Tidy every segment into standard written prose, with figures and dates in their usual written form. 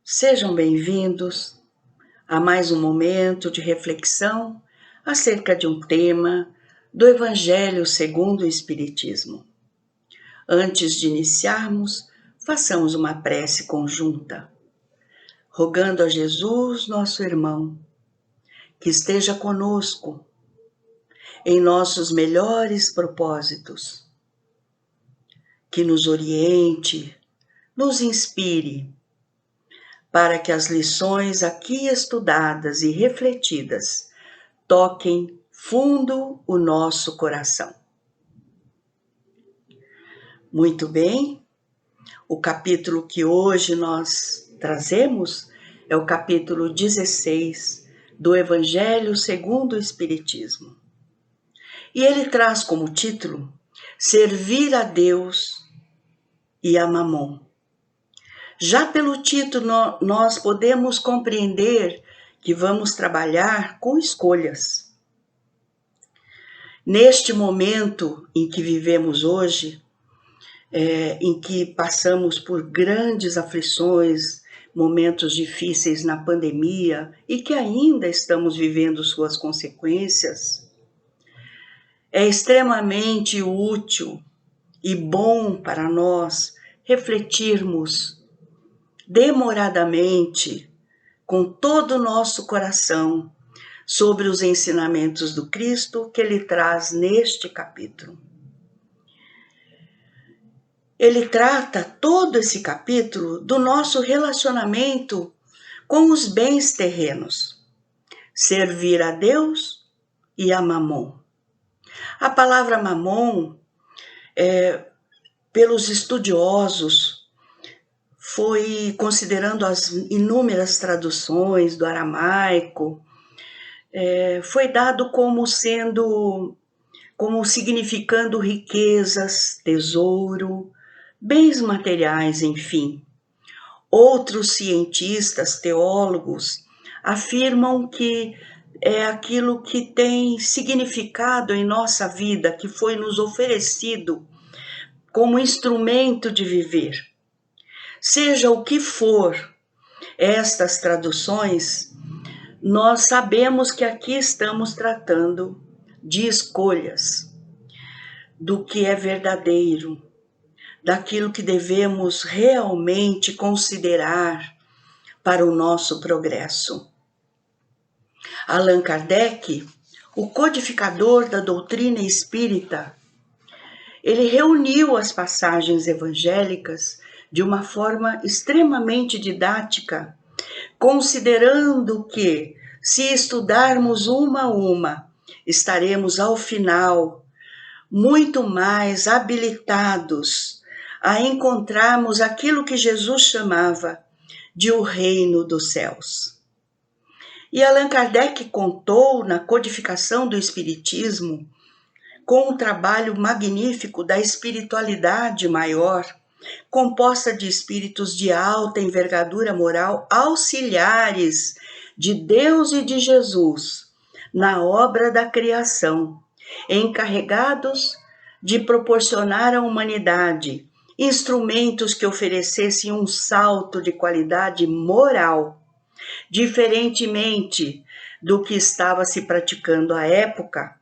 Sejam bem-vindos a mais um momento de reflexão acerca de um tema do Evangelho segundo o Espiritismo. Antes de iniciarmos, façamos uma prece conjunta, rogando a Jesus, nosso irmão, que esteja conosco em nossos melhores propósitos, que nos oriente, nos inspire, para que as lições aqui estudadas e refletidas toquem fundo o nosso coração. Muito bem, o capítulo que hoje nós trazemos é o capítulo 16 do Evangelho segundo o Espiritismo. E ele traz como título Servir a Deus e a Mamon. Já pelo título, nós podemos compreender que vamos trabalhar com escolhas. Neste momento em que vivemos hoje, em que passamos por grandes aflições, momentos difíceis na pandemia e que ainda estamos vivendo suas consequências, é extremamente útil e bom para nós refletirmos demoradamente, com todo o nosso coração, sobre os ensinamentos do Cristo que ele traz neste capítulo. Ele trata todo esse capítulo do nosso relacionamento com os bens terrenos, servir a Deus e a Mamon. A palavra Mamon, pelos estudiosos, foi considerando as inúmeras traduções do aramaico, foi dado como significando riquezas, tesouro, bens materiais, enfim. Outros cientistas, teólogos, afirmam que é aquilo que tem significado em nossa vida, que foi nos oferecido como instrumento de viver. Seja o que for estas traduções, nós sabemos que aqui estamos tratando de escolhas, do que é verdadeiro, daquilo que devemos realmente considerar para o nosso progresso. Allan Kardec, o codificador da doutrina espírita, ele reuniu as passagens evangélicas de uma forma extremamente didática, considerando que, se estudarmos uma a uma, estaremos ao final muito mais habilitados a encontrarmos aquilo que Jesus chamava de o reino dos céus. E Allan Kardec contou na codificação do Espiritismo com um trabalho magnífico da espiritualidade maior, composta de espíritos de alta envergadura moral, auxiliares de Deus e de Jesus na obra da criação, encarregados de proporcionar à humanidade instrumentos que oferecessem um salto de qualidade moral, diferentemente do que estava se praticando à época,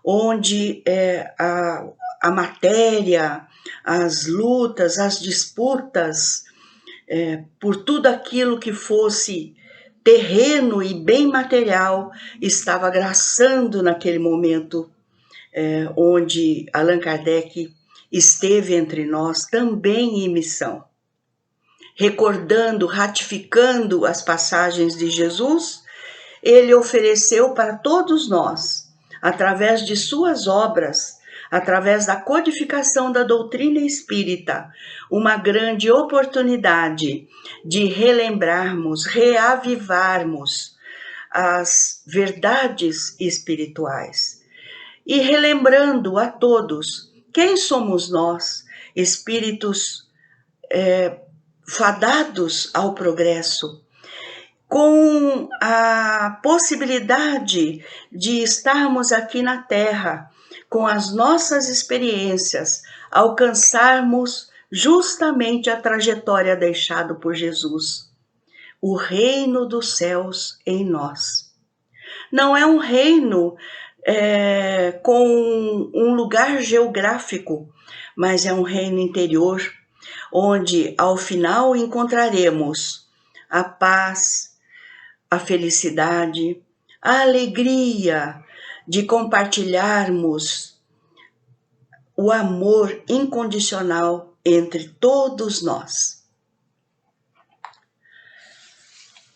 onde a matéria, as lutas, as disputas por tudo aquilo que fosse terreno e bem material estava graçando naquele momento onde Allan Kardec esteve entre nós também em missão. Recordando, ratificando as passagens de Jesus, ele ofereceu para todos nós, através de suas obras, através da codificação da doutrina espírita, uma grande oportunidade de relembrarmos, reavivarmos as verdades espirituais. E relembrando a todos quem somos nós, espíritos fadados ao progresso, com a possibilidade de estarmos aqui na Terra, com as nossas experiências, alcançarmos justamente a trajetória deixada por Jesus. o reino dos céus em nós. Não é um reino com um lugar geográfico, mas é um reino interior, onde ao final encontraremos a paz, a felicidade, a alegria de compartilharmos o amor incondicional entre todos nós.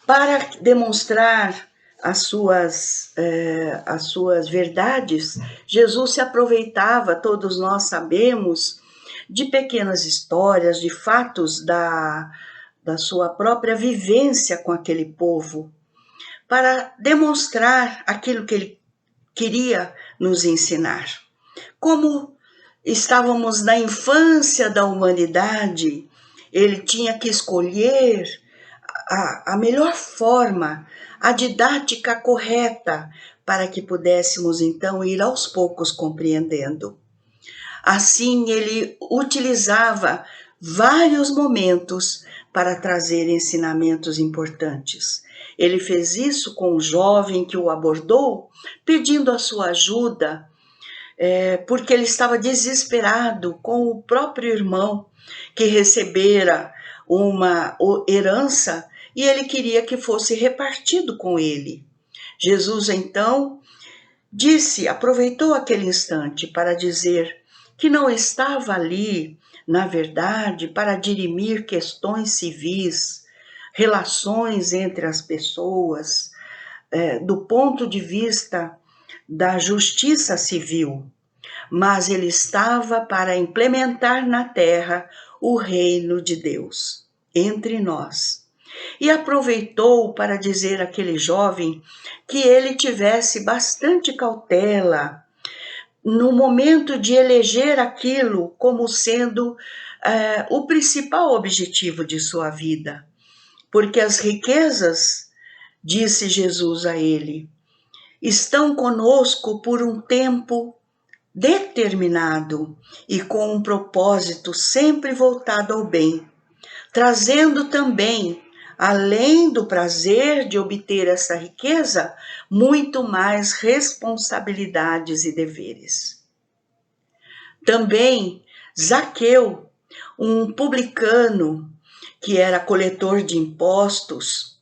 Para demonstrar as suas verdades, Jesus se aproveitava, todos nós sabemos, de pequenas histórias, de fatos da sua própria vivência com aquele povo, para demonstrar aquilo que ele queria nos ensinar. Como estávamos na infância da humanidade, ele tinha que escolher a melhor forma, a didática correta, para que pudéssemos então ir aos poucos compreendendo. Assim, ele utilizava vários momentos para trazer ensinamentos importantes. Ele fez isso com um jovem que o abordou, pedindo a sua ajuda, porque ele estava desesperado com o próprio irmão, que recebera uma herança e ele queria que fosse repartido com ele. Jesus, então, aproveitou aquele instante para dizer que não estava ali, na verdade, para dirimir questões civis, relações entre as pessoas, do ponto de vista da justiça civil, mas ele estava para implementar na terra o reino de Deus entre nós. E aproveitou para dizer àquele jovem que ele tivesse bastante cautela no momento de eleger aquilo como sendo o principal objetivo de sua vida. Porque as riquezas, disse Jesus a ele, estão conosco por um tempo determinado e com um propósito sempre voltado ao bem, trazendo também, além do prazer de obter essa riqueza, muito mais responsabilidades e deveres. Também Zaqueu, um publicano que era coletor de impostos,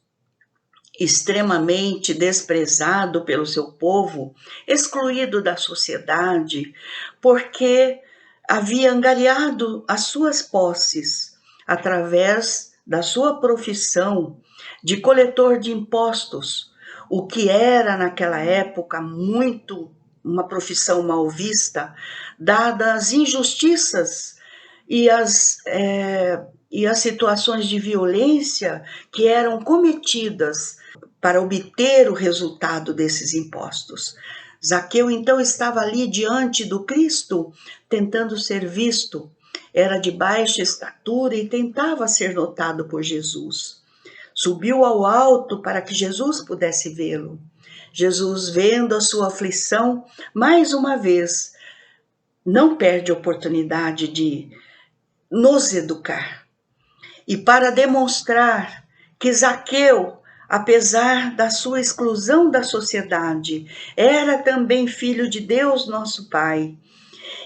extremamente desprezado pelo seu povo, excluído da sociedade, porque havia angariado as suas posses através da sua profissão de coletor de impostos, o que era naquela época muito uma profissão mal vista, dadas as injustiças e as situações de violência que eram cometidas para obter o resultado desses impostos. Zaqueu, então, estava ali diante do Cristo, tentando ser visto. Era de baixa estatura e tentava ser notado por Jesus. Subiu ao alto para que Jesus pudesse vê-lo. Jesus, vendo a sua aflição, mais uma vez, não perde a oportunidade de nos educar. E para demonstrar que Zaqueu, apesar da sua exclusão da sociedade, era também filho de Deus, nosso Pai,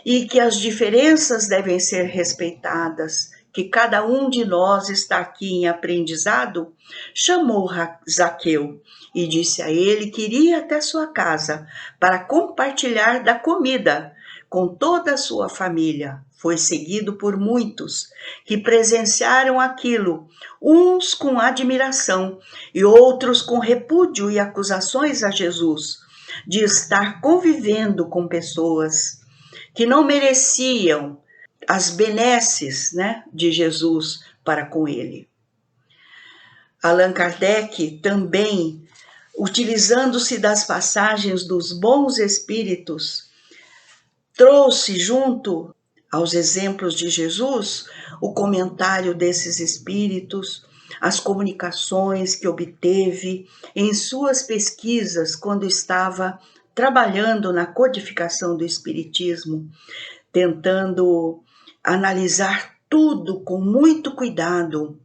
e que as diferenças devem ser respeitadas, que cada um de nós está aqui em aprendizado, chamou Zaqueu e disse a ele que iria até sua casa para compartilhar da comida com toda a sua família. Foi seguido por muitos que presenciaram aquilo, uns com admiração e outros com repúdio e acusações a Jesus, de estar convivendo com pessoas que não mereciam as benesses, de Jesus para com ele. Allan Kardec também, utilizando-se das passagens dos bons espíritos, trouxe junto aos exemplos de Jesus o comentário desses espíritos, as comunicações que obteve em suas pesquisas quando estava trabalhando na codificação do espiritismo, tentando analisar tudo com muito cuidado,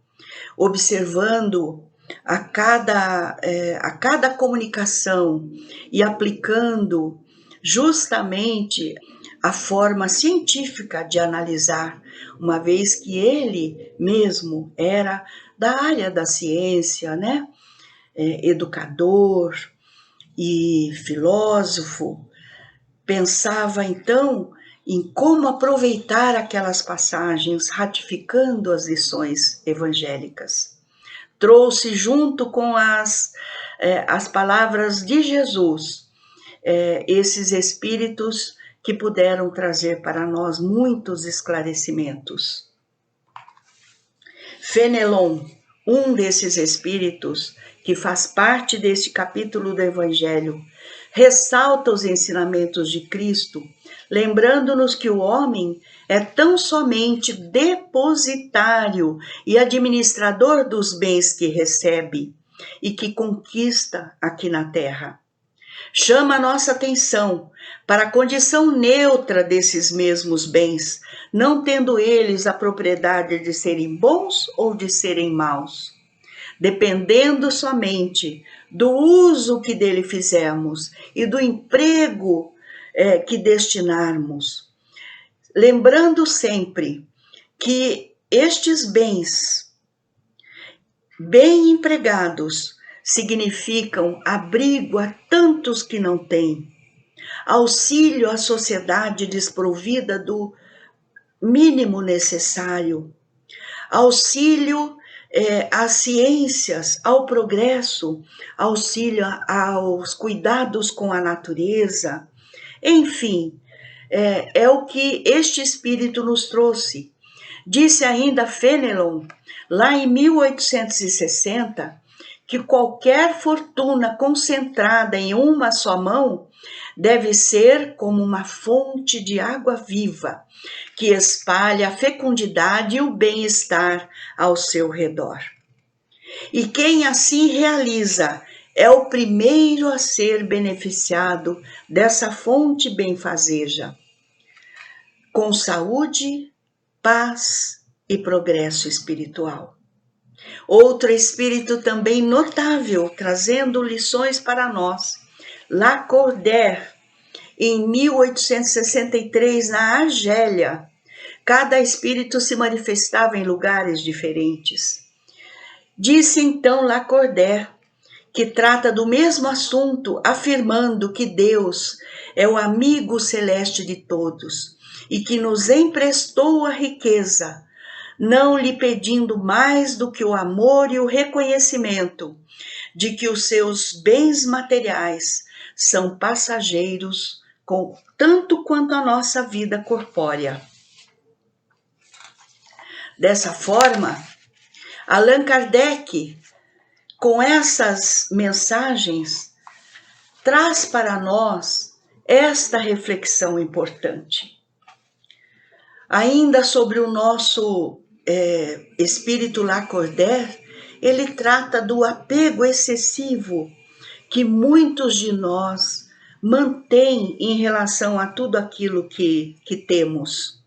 observando a cada comunicação e aplicando justamente a forma científica de analisar, uma vez que ele mesmo era da área da ciência, né? Educador e filósofo, pensava então em como aproveitar aquelas passagens, ratificando as lições evangélicas. Trouxe junto com as palavras de Jesus, esses espíritos que puderam trazer para nós muitos esclarecimentos. Fenelon, um desses espíritos que faz parte deste capítulo do Evangelho, ressalta os ensinamentos de Cristo, lembrando-nos que o homem é tão somente depositário e administrador dos bens que recebe e que conquista aqui na Terra. Chama a nossa atenção para a condição neutra desses mesmos bens, não tendo eles a propriedade de serem bons ou de serem maus, dependendo somente do uso que dele fizermos e do emprego que destinarmos. Lembrando sempre que estes bens, bem empregados, significam abrigo a tantos que não têm, auxílio à sociedade desprovida do mínimo necessário, auxílio às ciências, ao progresso, auxílio aos cuidados com a natureza, enfim, é o que este espírito nos trouxe. Disse ainda Fenelon, lá em 1860, que qualquer fortuna concentrada em uma só mão deve ser como uma fonte de água viva, que espalha a fecundidade e o bem-estar ao seu redor. E quem assim realiza é o primeiro a ser beneficiado dessa fonte benfazeja, com saúde, paz e progresso espiritual. Outro espírito também notável, trazendo lições para nós, Lacordaire, em 1863, na Argélia. Cada espírito se manifestava em lugares diferentes. Disse então Lacordaire, que trata do mesmo assunto, afirmando que Deus é o amigo celeste de todos e que nos emprestou a riqueza, não lhe pedindo mais do que o amor e o reconhecimento de que os seus bens materiais são passageiros, tanto quanto a nossa vida corpórea. Dessa forma, Allan Kardec, com essas mensagens, traz para nós esta reflexão importante. Ainda sobre o nosso espírito Lacordaire, ele trata do apego excessivo que muitos de nós mantêm em relação a tudo aquilo que temos.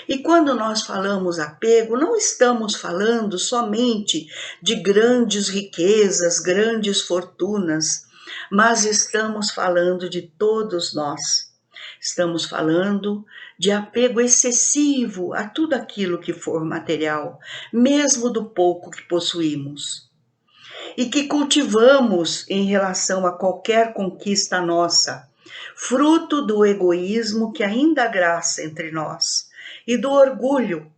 E quando nós falamos apego, não estamos falando somente de grandes riquezas, grandes fortunas, mas estamos falando de todos nós. Estamos falando de apego excessivo a tudo aquilo que for material, mesmo do pouco que possuímos, e que cultivamos em relação a qualquer conquista nossa, fruto do egoísmo que ainda graça entre nós e do orgulho.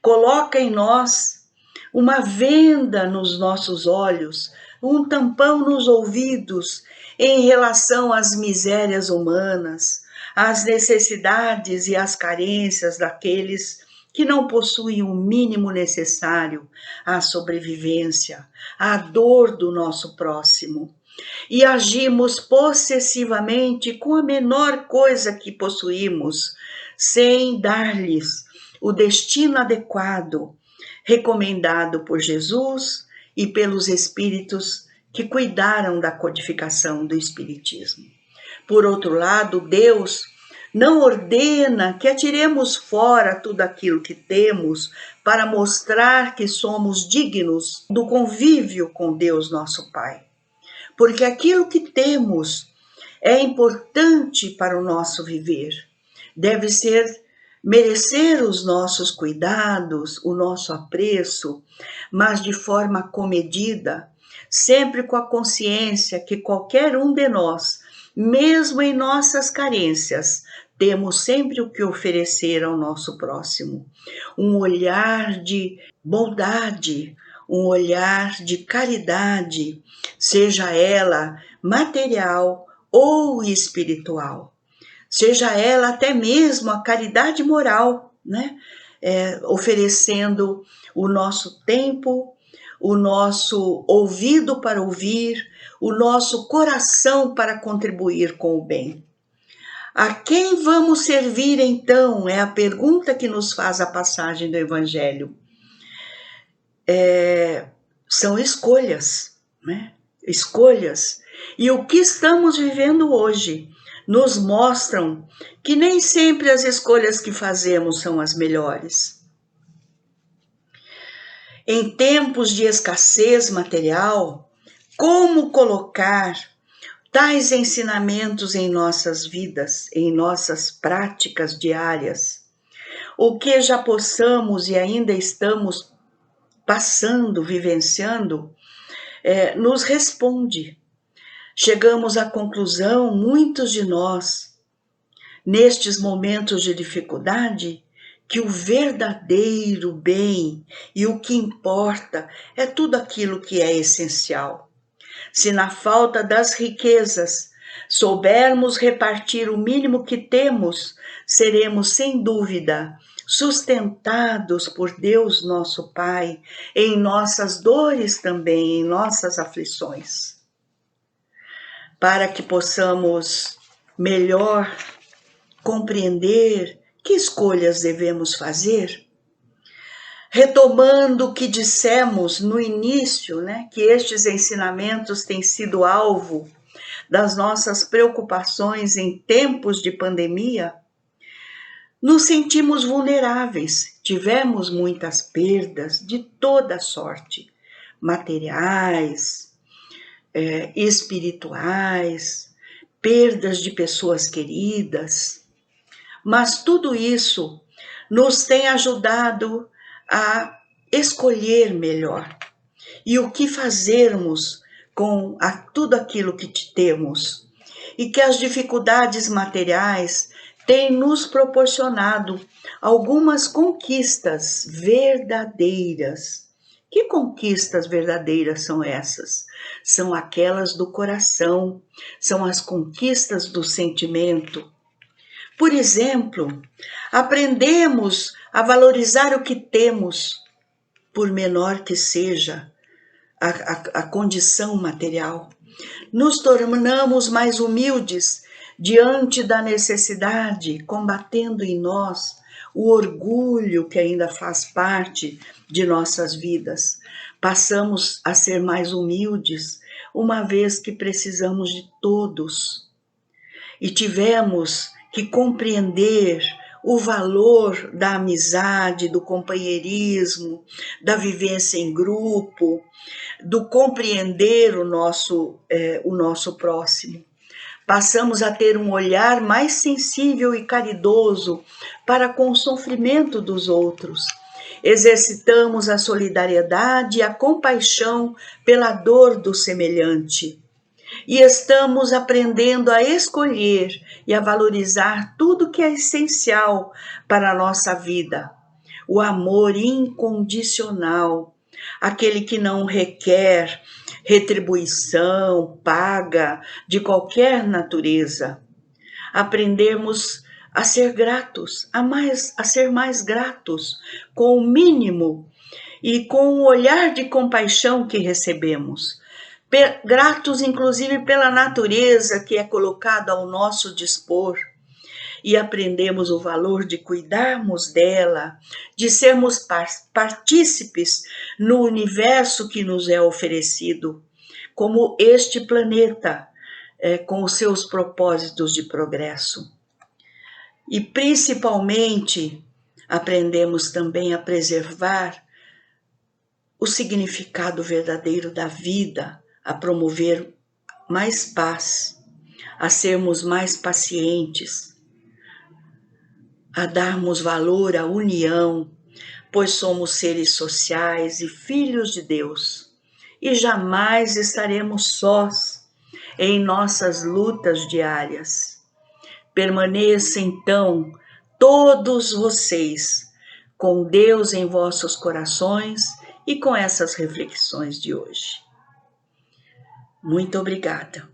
Coloca em nós uma venda nos nossos olhos, um tampão nos ouvidos em relação às misérias humanas, às necessidades e às carências daqueles que não possuem o mínimo necessário à sobrevivência, à dor do nosso próximo. E agimos possessivamente com a menor coisa que possuímos, sem dar-lhes o destino adequado, recomendado por Jesus e pelos espíritos que cuidaram da codificação do Espiritismo. Por outro lado, Deus não ordena que atiremos fora tudo aquilo que temos para mostrar que somos dignos do convívio com Deus nosso Pai. Porque aquilo que temos é importante para o nosso viver. Deve merecer os nossos cuidados, o nosso apreço, mas de forma comedida, sempre com a consciência que qualquer um de nós, mesmo em nossas carências, temos sempre o que oferecer ao nosso próximo. Um olhar de bondade, um olhar de caridade, seja ela material ou espiritual. Seja ela até mesmo a caridade moral, né? Oferecendo o nosso tempo, o nosso ouvido para ouvir, o nosso coração para contribuir com o bem. A quem vamos servir então? É a pergunta que nos faz a passagem do Evangelho. São escolhas, né? Escolhas. E o que estamos vivendo hoje nos mostram que nem sempre as escolhas que fazemos são as melhores. Em tempos de escassez material, como colocar tais ensinamentos em nossas vidas, em nossas práticas diárias? O que já possamos e ainda estamos passando, vivenciando, nos responde. Chegamos à conclusão, muitos de nós, nestes momentos de dificuldade, que o verdadeiro bem e o que importa é tudo aquilo que é essencial. Se na falta das riquezas soubermos repartir o mínimo que temos, seremos sem dúvida sustentados por Deus nosso Pai em nossas dores também, em nossas aflições. Para que possamos melhor compreender que escolhas devemos fazer, retomando o que dissemos no início, né, que estes ensinamentos têm sido alvo das nossas preocupações em tempos de pandemia, nos sentimos vulneráveis, tivemos muitas perdas de toda sorte, materiais, espirituais, perdas de pessoas queridas, mas tudo isso nos tem ajudado a escolher melhor e o que fazermos com tudo aquilo que temos, e que as dificuldades materiais têm nos proporcionado algumas conquistas verdadeiras. Que conquistas verdadeiras são essas? São aquelas do coração, são as conquistas do sentimento. Por exemplo, aprendemos a valorizar o que temos, por menor que seja a condição material. Nos tornamos mais humildes diante da necessidade, combatendo em nós o orgulho que ainda faz parte de nossas vidas. Passamos a ser mais humildes, uma vez que precisamos de todos. E tivemos que compreender o valor da amizade, do companheirismo, da vivência em grupo, do compreender o nosso próximo. Passamos a ter um olhar mais sensível e caridoso para com o sofrimento dos outros. Exercitamos a solidariedade e a compaixão pela dor do semelhante. E estamos aprendendo a escolher e a valorizar tudo que é essencial para a nossa vida. O amor incondicional, aquele que não requer retribuição, paga, de qualquer natureza. Aprendemos a ser gratos, a ser mais gratos com o mínimo e com o olhar de compaixão que recebemos. Gratos, inclusive, pela natureza que é colocada ao nosso dispor, e aprendemos o valor de cuidarmos dela, de sermos partícipes no universo que nos é oferecido, como este planeta, com os seus propósitos de progresso. E principalmente aprendemos também a preservar o significado verdadeiro da vida, a promover mais paz, a sermos mais pacientes, a darmos valor à união, pois somos seres sociais e filhos de Deus, e jamais estaremos sós em nossas lutas diárias. Permaneça então todos vocês com Deus em vossos corações e com essas reflexões de hoje. Muito obrigada.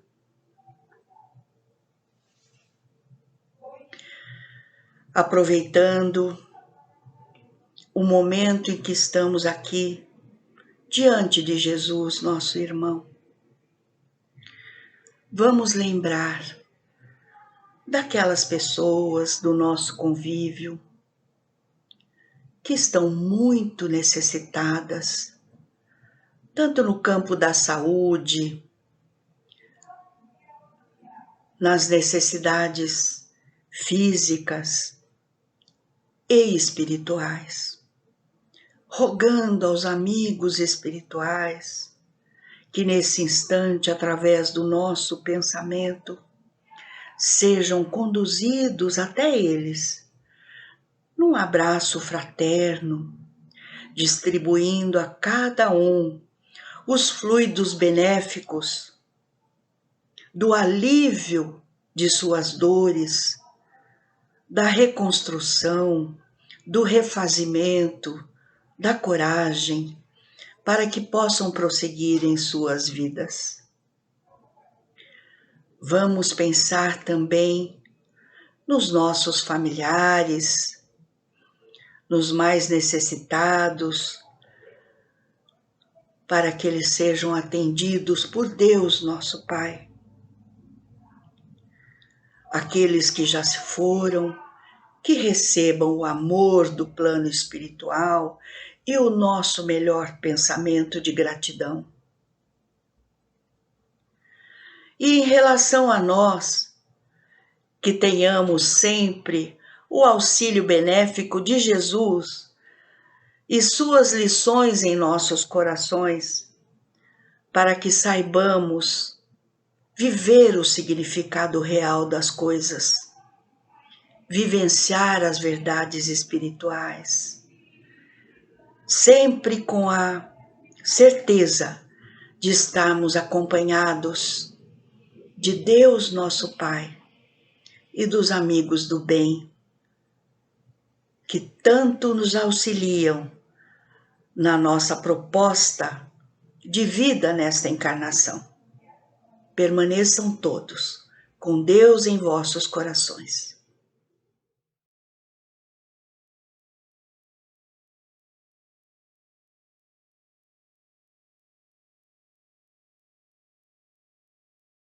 Aproveitando o momento em que estamos aqui diante de Jesus, nosso irmão, vamos lembrar daquelas pessoas do nosso convívio que estão muito necessitadas, tanto no campo da saúde, nas necessidades físicas e espirituais, rogando aos amigos espirituais que nesse instante, através do nosso pensamento, sejam conduzidos até eles, num abraço fraterno, distribuindo a cada um os fluidos benéficos do alívio de suas dores, da reconstrução, do refazimento, da coragem, para que possam prosseguir em suas vidas. Vamos pensar também nos nossos familiares, nos mais necessitados, para que eles sejam atendidos por Deus, nosso Pai. Aqueles que já se foram, que recebam o amor do plano espiritual e o nosso melhor pensamento de gratidão. E em relação a nós, que tenhamos sempre o auxílio benéfico de Jesus e suas lições em nossos corações, para que saibamos viver o significado real das coisas, vivenciar as verdades espirituais, sempre com a certeza de estarmos acompanhados de Deus nosso Pai e dos amigos do bem, que tanto nos auxiliam na nossa proposta de vida nesta encarnação. Permaneçam todos com Deus em vossos corações.